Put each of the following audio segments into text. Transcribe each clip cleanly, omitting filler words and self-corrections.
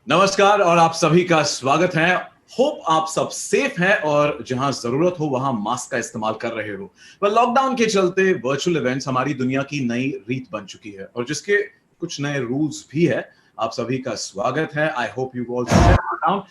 नमस्कार और आप सभी का स्वागत है। होप आप सब सेफ हैं और जहां जरूरत हो वहां मास्क का इस्तेमाल कर रहे हो। पर लॉकडाउन के चलते वर्चुअल इवेंट्स हमारी दुनिया की नई रीत बन चुकी है और जिसके कुछ नए रूल्स भी है। आप सभी का स्वागत है। I hope you all down.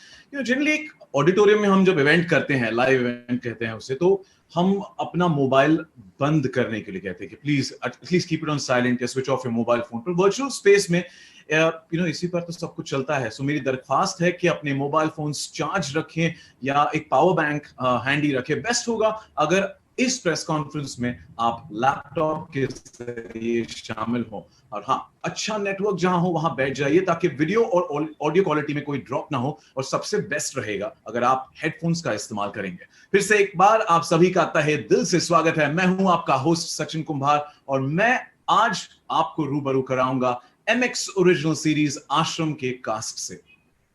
Generally एक ऑडिटोरियम में हम जब इवेंट करते हैं, लाइव इवेंट कहते हैं उसे, तो हम अपना मोबाइल बंद करने के लिए कहते हैं कि please at least keep it on silent या switch off your mobile phone. पर वर्चुअल स्पेस में इसी पर तो सब कुछ चलता है। सो मेरी दरख्वास्त है कि अपने मोबाइल फोन्स चार्ज रखें या एक पावर बैंक हैंडी रखें। बेस्ट होगा अगर इस प्रेस कॉन्फ्रेंस में आप लैपटॉप के जरिए शामिल हो और हाँ, अच्छा नेटवर्क जहां हो वहां बैठ जाइए ताकि वीडियो और ऑडियो क्वालिटी में कोई ड्रॉप ना हो। और सबसे बेस्ट रहेगा अगर आप हेडफोन्स का इस्तेमाल करेंगे। फिर से एक बार आप सभी का तहे दिल से स्वागत है। मैं हूं आपका होस्ट सचिन कुंभार और मैं आज आपको रूबरू कराऊंगा MX ओरिजिनल सीरीज आश्रम के कास्ट से।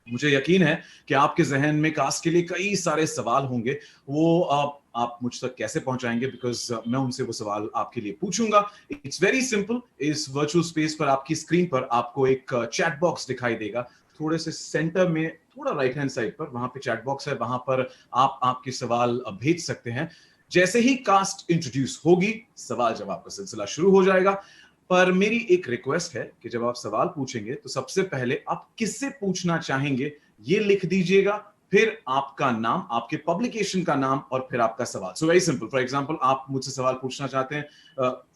मुझे यकीन है कि आपके जहन में कास्ट के लिए कई सारे सवाल होंगे। वो आप मुझ तक कैसे पहुंचाएंगे, बिकॉज मैं उनसे वो सवाल आपके लिए पूछूंगा। It's very simple. इस वर्चुअल स्पेस पर आपकी स्क्रीन पर आपको एक चैट बॉक्स दिखाई देगा। थोड़े से सेंटर में, थोड़ा राइट हैंड साइड पर, वहां पे चैट बॉक्स है। वहां पर आप आपके सवाल भेज सकते हैं। जैसे ही कास्ट इंट्रोड्यूस होगी, सवाल जवाब का सिलसिला शुरू हो जाएगा। पर मेरी एक रिक्वेस्ट है कि जब आप सवाल पूछेंगे तो सबसे पहले आप किससे पूछना चाहेंगे ये लिख दीजिएगा। फिर आपका नाम, आपके पब्लिकेशन का नाम और फिर आपका सवाल। So very simple. For example, आप मुझसे सवाल पूछना चाहते हैं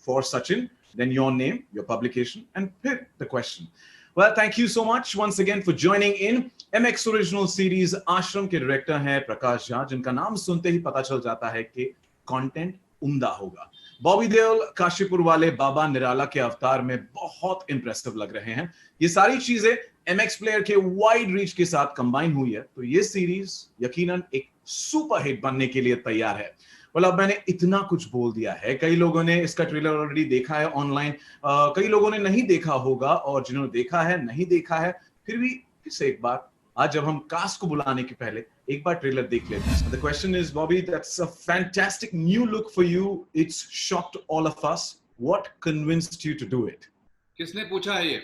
for Sachin, then your name, your publication and फिर the question. Well, thank you so much once again for joining in. MX Original Series आश्रम के डायरेक्टर हैं प्रकाश झा, जिनका नाम सुनते ही पता चल जाता है कि कंटेंट उम्दा होगा। बॉबी देओल काशीपुर वाले बाबा निराला के अवतार में बहुत इंप्रेसिव लग रहे हैं। ये सारी चीजें MX प्लेयर के वाइड रीच के साथ कंबाइन हुई है तो ये सीरीज यकीनन एक सुपर हिट बनने के लिए तैयार है। well, अब मैंने इतना कुछ बोल दिया है। कई लोगों ने इसका ट्रेलर ऑलरेडी देखा है ऑनलाइन, कई लोगों ने नहीं देखा होगा और जिन्होंने देखा है नहीं देखा है, फिर भी फिर से एक बार आज जब हम कास्ट को बुलाने के पहले एक बार ट्रेलर देख लेते हैं। The question is, Bobby, that's a fantastic new look for you. It's shocked all of us. What convinced you to do it? किसने पूछा है ये?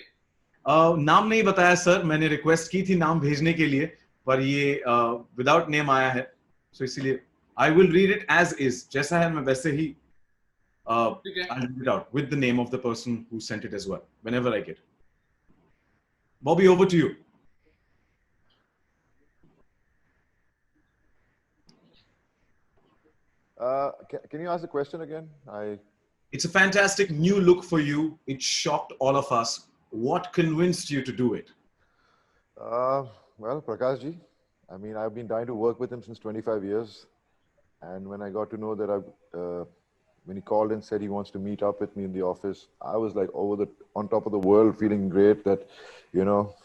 नाम नहीं बताया सर। मैंने रिक्वेस्ट की थी नाम भेजने के लिए, पर ये विदाउट नेम आया है। सो इसीलिए I will read it as is. जैसा है मैं वैसे ही I'll read it out with the name of the person who sent it as well whenever I get it. Bobby, over to you. Can you ask the question again? It's a fantastic new look for you. It shocked all of us. What convinced you to do it? Well, Prakash ji, I mean, I've been trying to work with him since 25 years. And when I got to know that when he called and said he wants to meet up with me in the office, I was like on top of the world, feeling great that,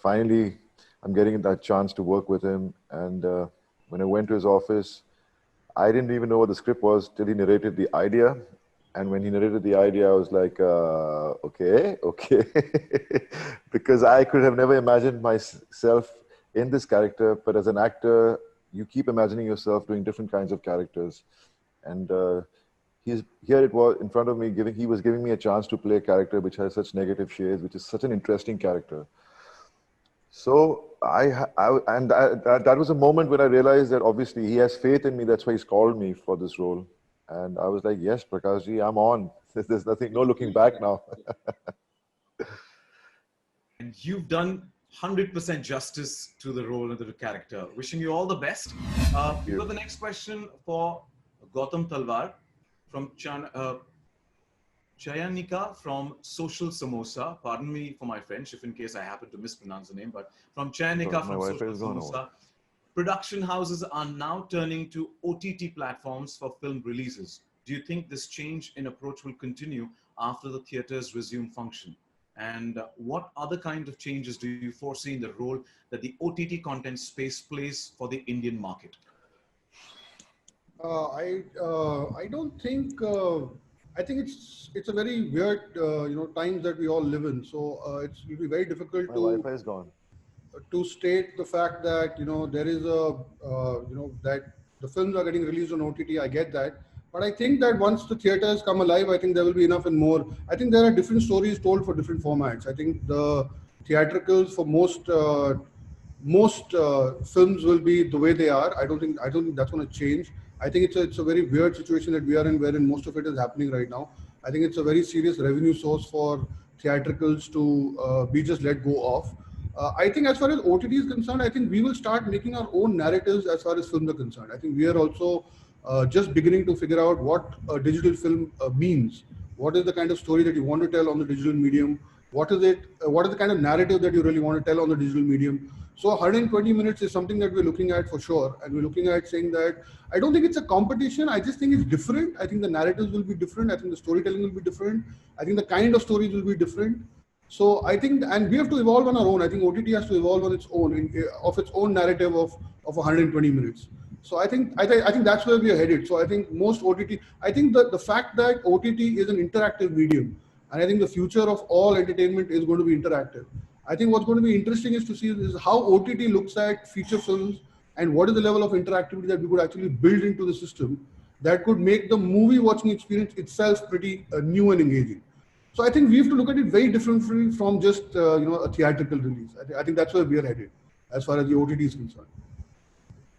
finally I'm getting that chance to work with him. And when I went to his office, I didn't even know what the script was till he narrated the idea. And when he narrated the idea, I was like, okay. Because I could have never imagined myself in this character, but as an actor, you keep imagining yourself doing different kinds of characters. And here it was in front of me, he was giving me a chance to play a character which has such negative shades, which is such an interesting character. So that was a moment when I realized that obviously he has faith in me. That's why he's called me for this role. And I was like, yes, Prakash ji, I'm on. There's nothing, no looking back now. And you've done 100% justice to the role and to the character. Wishing you all the best. We've got the next question for Gautam Talwar from Chayanika from Social Samosa. Pardon me for my French if in case I happen to mispronounce the name, but from Chayanika from Social Samosa. Production houses are now turning to OTT platforms for film releases. Do you think this change in approach will continue after the theaters resume function? And what other kind of changes do you foresee in the role that the OTT content space plays for the Indian market? I don't think. I think it's a very weird times that we all live in. So it will be very difficult My Wi-Fi is gone. To state the fact that there is a that the films are getting released on OTT. I get that. But I think that once the theaters come alive, I think there will be enough and more. I think there are different stories told for different formats. I think the theatricals for most most films will be the way they are. I don't think that's going to change. I think it's a very weird situation that we are in, wherein most of it is happening right now. I think it's a very serious revenue source for theatricals to be just let go of. I think as far as OTT is concerned, I think we will start making our own narratives as far as films are concerned. I think we are also just beginning to figure out what a digital film means. What is the kind of story that you want to tell on the digital medium? What is it? What is the kind of narrative that you really want to tell on the digital medium? So 120 minutes is something that we're looking at for sure, and we're looking at saying that I don't think it's a competition. I just think it's different. I think the narratives will be different. I think the storytelling will be different. I think the kind of stories will be different. So I think, and we have to evolve on our own. I think OTT has to evolve on its own, of its own narrative of 120 minutes. So I think that's where we are headed. So I think most OTT, I think that the fact that OTT is an interactive medium, and I think the future of all entertainment is going to be interactive. I think what's going to be interesting is to see is how OTT looks at feature films and what is the level of interactivity that we could actually build into the system that could make the movie watching experience itself pretty new and engaging. So I think we have to look at it very differently from just a theatrical release. I think that's where we are headed as far as the OTT is concerned.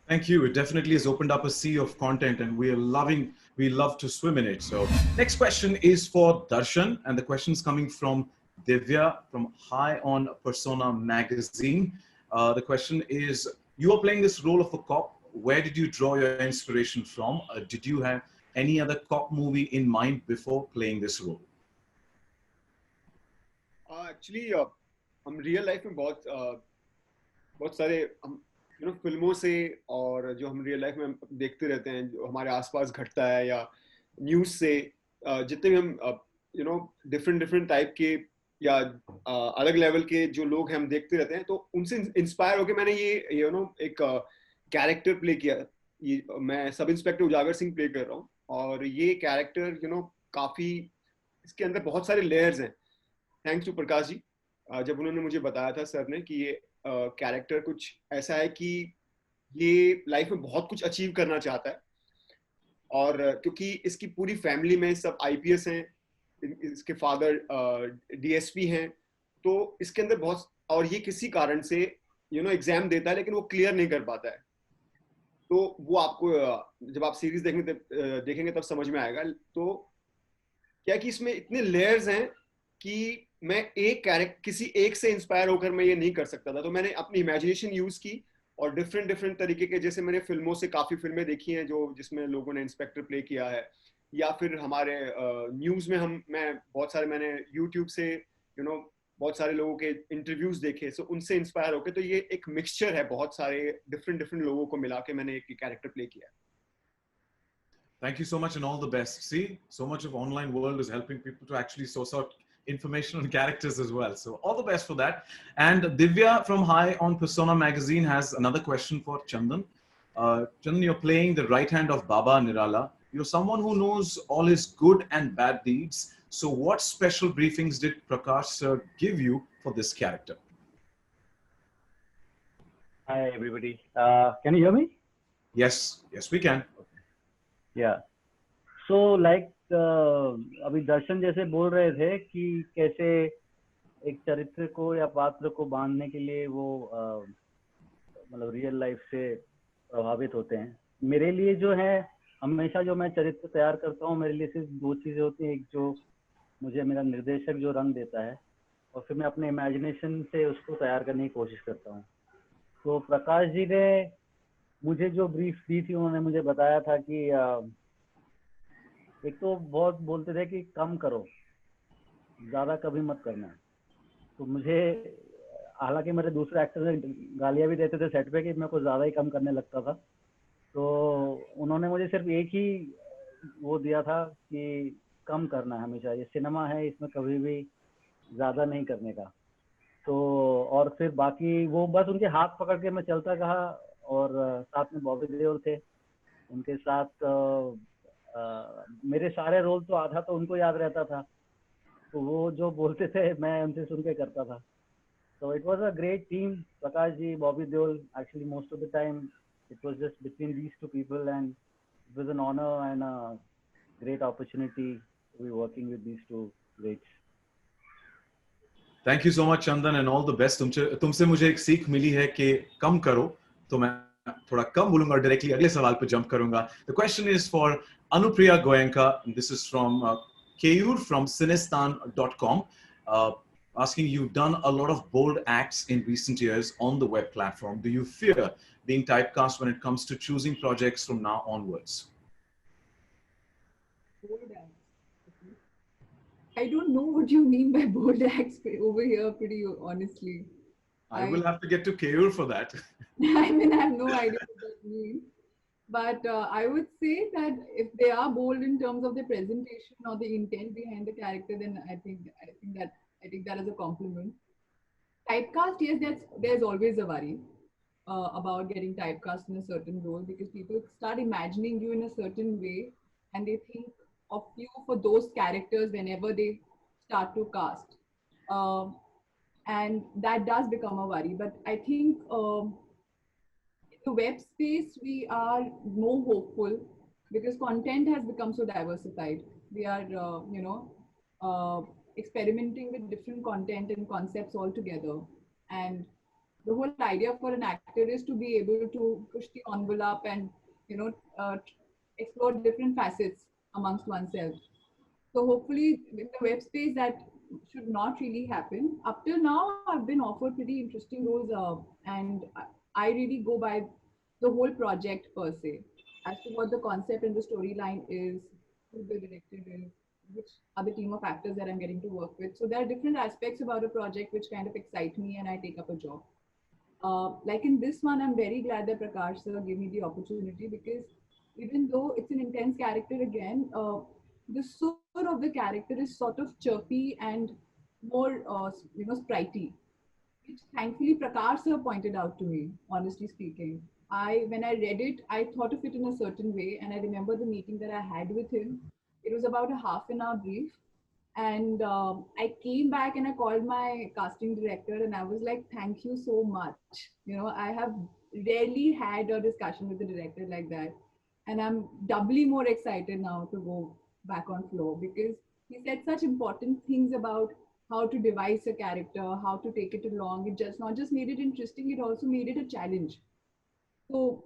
Thank you. It definitely has opened up a sea of content and we love to swim in it. So next question is for Darshan, and the question is coming from Divya from High on Persona magazine. The question is, you are playing this role of a cop. Where did you draw your inspiration from? Did you have any other cop movie in mind before playing this role? Actually, हम real life में बहुत सारे हम फिल्मों से और जो हम रियल लाइफ में देखते रहते हैं, जो हमारे आसपास घटता है, या न्यूज़ से जितने भी हम डिफरेंट टाइप के या अलग लेवल के जो लोग हैं हम देखते रहते हैं, तो उनसे इंस्पायर होकर मैंने ये एक कैरेक्टर प्ले किया. मैं सब इंस्पेक्टर उजागर सिंह प्ले कर रहा हूँ, और ये कैरेक्टर काफ़ी, इसके अंदर बहुत सारे लेयर्स हैं. थैंक्स टू प्रकाश जी, जब उन्होंने मुझे बताया था सर ने कि ये कैरेक्टर कुछ ऐसा है कि ये लाइफ में बहुत कुछ अचीव करना चाहता है, और क्योंकि इसकी पूरी फैमिली में सब आईपीएस हैं, इसके फादर डीएसपी हैं, तो इसके अंदर बहुत, और ये किसी कारण से एग्जाम देता है लेकिन वो क्लियर नहीं कर पाता है. तो वो आपको जब आप सीरीज देखेंगे तब समझ में आएगा. तो क्या कि इसमें इतने लेयर्स हैं कि मैं किसी एक से इंस्पायर होकर मैं ये नहीं कर सकता था. तो मैंने अपनी इमेजिनेशन यूज की, और डिफरेंट तरीके के, जैसे मैंने फिल्मों से काफी फिल्में देखी हैं जिसमें लोगों ने इंस्पेक्टर प्ले किया है, या फिर हमारे न्यूज में मैंने यूट्यूब से बहुत सारे लोगों के इंटरव्यूज देखे, सो उनसे इंस्पायर होकर. तो ये एक मिक्सचर है, बहुत सारे डिफरेंट लोगों को मिला के मैंने एक कैरेक्टर प्ले किया. Thank you so much and all the best. See, so much of online world is helping people to actually source out information on characters as well. So all the best for that. And Divya from High on Persona magazine has another question for Chandan. Chandan, you're playing the right hand of Baba Nirala. You're someone who knows all his good and bad deeds. So what special briefings did Prakash sir give you for this character? Hi everybody. Can you hear me? Yes, we can. Yeah. So like अभी दर्शन जैसे बोल रहे थे कि कैसे एक चरित्र को या पात्र को बांधने के लिए वो मतलब रियल लाइफ से प्रभावित होते हैं. मेरे लिए जो है, हमेशा जो मैं चरित्र तैयार करता हूँ, मेरे लिए सिर्फ दो चीज़ें होती हैं. एक जो मुझे मेरा निर्देशक जो रंग देता है, और फिर मैं अपने इमेजिनेशन से उसको तैयार करने की कोशिश करता हूँ. तो प्रकाश जी ने मुझे जो ब्रीफ दी थी, उन्होंने मुझे बताया था कि एक तो बहुत बोलते थे कि कम करो, ज़्यादा कभी मत करना. तो मुझे, हालांकि मेरे दूसरे एक्टर गालियाँ भी देते थे सेट पे कि मैं कुछ ज़्यादा ही कम करने लगता था, तो उन्होंने मुझे सिर्फ एक ही वो दिया था कि कम करना है हमेशा, ये सिनेमा है, इसमें कभी भी ज़्यादा नहीं करने का. तो और फिर बाकी वो बस उनके हाथ पकड़ के मैं चलता रहा, और साथ में बॉबी देओल थे, उनके साथ मेरे सारे रोल तो आधा तो उनको याद रहता था, तो वो जो बोलते थे मैं उनसे सुन के करता था. So it was a great team. Prakash ji, Bobby Deol, actually most of the time it was just between these two people, and it was an honor and a great opportunity to be working with these two greats. Thank you so much Chandan and all the best. तुमसे मुझे एक सीख मिली है कि कम करो, तो मैं थोड़ा कम बोलूंगा, डायरेक्टली अगले सवाल पे जंप करूंगा। The question is for Anupriya Goenka, this is from Keyur from Cinestan.com, asking, you've done a lot of bold acts in recent years on the web platform. Do you fear being typecast when it comes to choosing projects from now onwards? Bold acts. I don't know what you mean by bold acts over here, pretty honestly. I will have to get to Keyur for that. I mean, I have no idea what that means. But I would say that if they are bold in terms of the presentation or the intent behind the character, then I take that as a compliment. Typecast, yes, there's always a worry about getting typecast in a certain role, because people start imagining you in a certain way, and they think of you for those characters whenever they start to cast, and that does become a worry. But I think. The web space, we are more hopeful because content has become so diversified. We are, experimenting with different content and concepts altogether. And the whole idea for an actor is to be able to push the envelope and, explore different facets amongst oneself. So hopefully in the web space that should not really happen. Up till now, I've been offered pretty interesting roles, and I really go by the whole project per se, as to what the concept and the storyline is, who the director is, which are the team of actors that I'm getting to work with. So there are different aspects about a project which kind of excite me, and I take up a job. Like in this one, I'm very glad that Prakash sir gave me the opportunity, because even though it's an intense character again, the soul of the character is sort of chirpy and more, sprightly, which thankfully Prakash sir pointed out to me, honestly speaking. When I read it, I thought of it in a certain way, and I remember the meeting that I had with him. It was about a half an hour brief, and I came back and I called my casting director, and I was like, "Thank you so much." I have rarely had a discussion with the director like that, and I'm doubly more excited now to go back on floor, because he said such important things about how to devise a character, how to take it along. It just not just made it interesting; it also made it a challenge. So,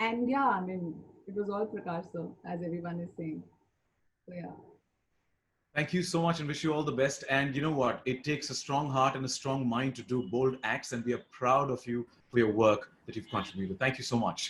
and yeah, I mean, it was all Prakash sir, as everyone is saying. So yeah. Thank you so much and wish you all the best. And you know what? It takes a strong heart and a strong mind to do bold acts, and we are proud of you for your work that you've contributed. Thank you so much.